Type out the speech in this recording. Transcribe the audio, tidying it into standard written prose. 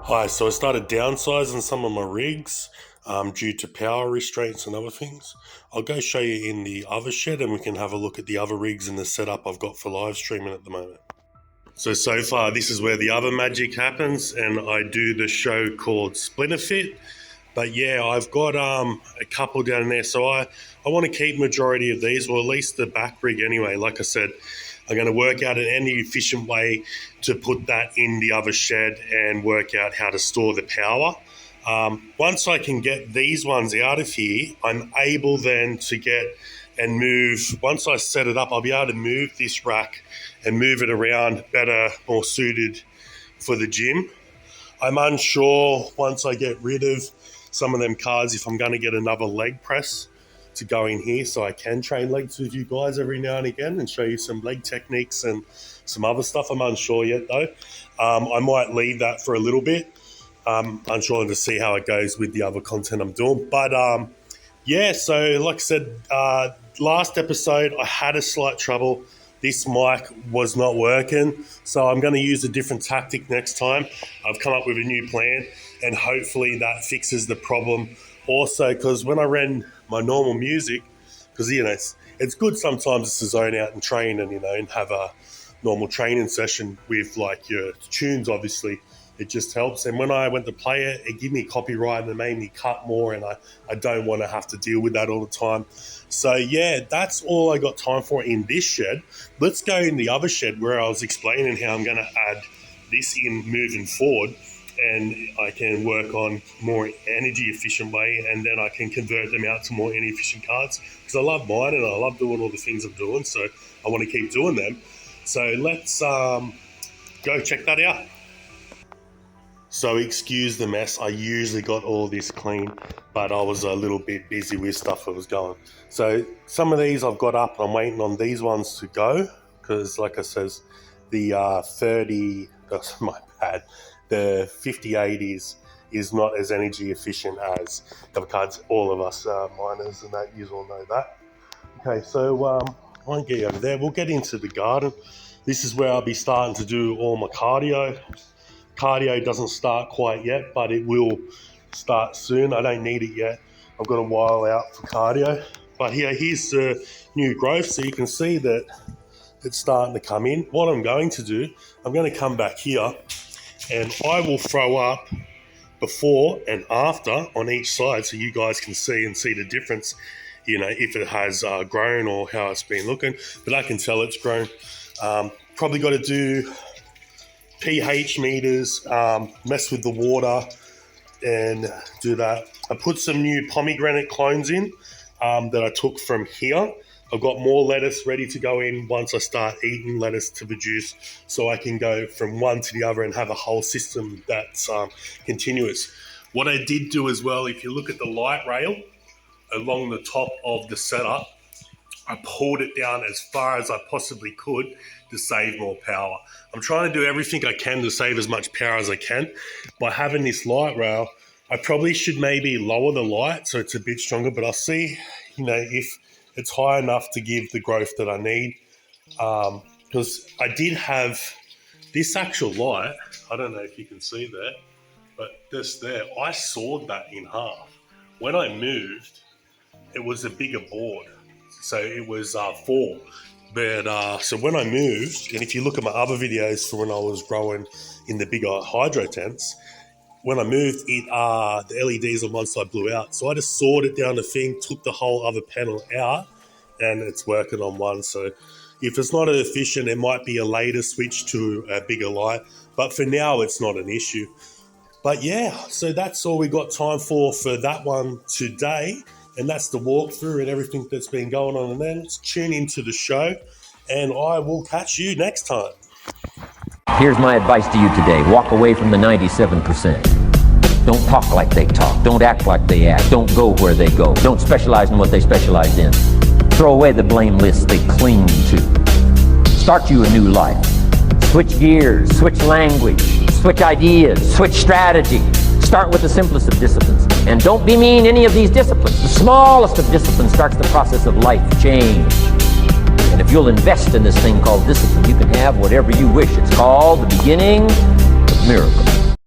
Hi, so I started downsizing some of my rigs due to power restraints and other things. I'll go show you in the other shed and we can have a look at the other rigs and the setup I've got for live streaming at the moment. So far this is where the other magic happens, and I do the show called Splinterfit. But yeah, I've got a couple down there, so I want to keep majority of these, or at least the back rig anyway. Like I said, I'm going to work out an energy efficient way to put that in the other shed and work out how to store the power. Once I can get these ones out of here, I'm able then to get and move. Once I set it up, I'll be able to move this rack and move it around better, more suited for the gym. I'm unsure once I get rid of some of them cards if I'm going to get another leg press to go in here so I can train legs with you guys every now and again and show you some leg techniques and some other stuff. I'm unsure yet though. I might leave that for a little bit. Unsure to see how it goes with the other content I'm doing. But yeah, so like I said, last episode I had a slight trouble. This mic was not working, so I'm going to use a different tactic next time. I've come up with a new plan, and hopefully that fixes the problem. Also, because when I ran my normal music, because it's good sometimes to zone out and train and have a normal training session with like your tunes. Obviously, it just helps. And when I went to play it, it gave me copyright and it made me cut more, and I don't want to have to deal with that all the time. So yeah, that's all I got time for in this shed. Let's go in the other shed where I was explaining how I'm going to add this in moving forward, and I can work on more energy efficient way, and then I can convert them out to more energy efficient cards, because I love mine and I love doing all the things I'm doing, so I want to keep doing them. So let's go check that out. So excuse the mess. I usually got all this clean, but I was a little bit busy with stuff that was going. So some of these I've got up, and I'm waiting on these ones to go, because like I says, the 30, that's my bad, the 58 is not as energy efficient as the other cards. All of us miners and that, you all know that. Okay, so I won't get over there. We'll get into the garden. This is where I'll be starting to do all my cardio. Cardio doesn't start quite yet, but it will start soon. I don't need it yet. I've got a while out for cardio. But here's the new growth, so you can see that it's starting to come in. What I'm going to do, I'm going to come back here and I will throw up before and after on each side so you guys can see the difference, if it has grown or how it's been looking. But I can tell it's grown. Probably got to do pH meters, mess with the water and do that. I put some new pomegranate clones in that I took from here. I've got more lettuce ready to go in once I start eating lettuce to produce, so I can go from one to the other and have a whole system that's continuous. What I did do as well, if you look at the light rail along the top of the setup, I pulled it down as far as I possibly could to save more power. I'm trying to do everything I can to save as much power as I can. By having this light rail, I probably should maybe lower the light so it's a bit stronger, but I'll see, if it's high enough to give the growth that I need. Because I did have this actual light, I don't know if you can see that, but just there, I sawed that in half. When I moved, it was a bigger board. So it was 4. But so when I moved, and if you look at my other videos for when I was growing in the bigger hydro tents, when I moved, the LEDs on one side blew out. So I just sawed it down the thing, took the whole other panel out, and it's working on one. So if it's not efficient, it might be a later switch to a bigger light. But for now, it's not an issue. But yeah, so that's all we got time for that one today. And that's the walkthrough and everything that's been going on. And then let's tune into the show, and I will catch you next time. Here's my advice to you today. Walk away from the 97%. Don't talk like they talk. Don't act like they act. Don't go where they go. Don't specialize in what they specialize in. Throw away the blame list they cling to. Start you a new life. Switch gears, switch language, switch ideas, switch strategy. Start with the simplest of disciplines. And don't demean any of these disciplines. The smallest of disciplines starts the process of life change. And if you'll invest in this thing called discipline, you can have whatever you wish. It's called the beginning of miracles.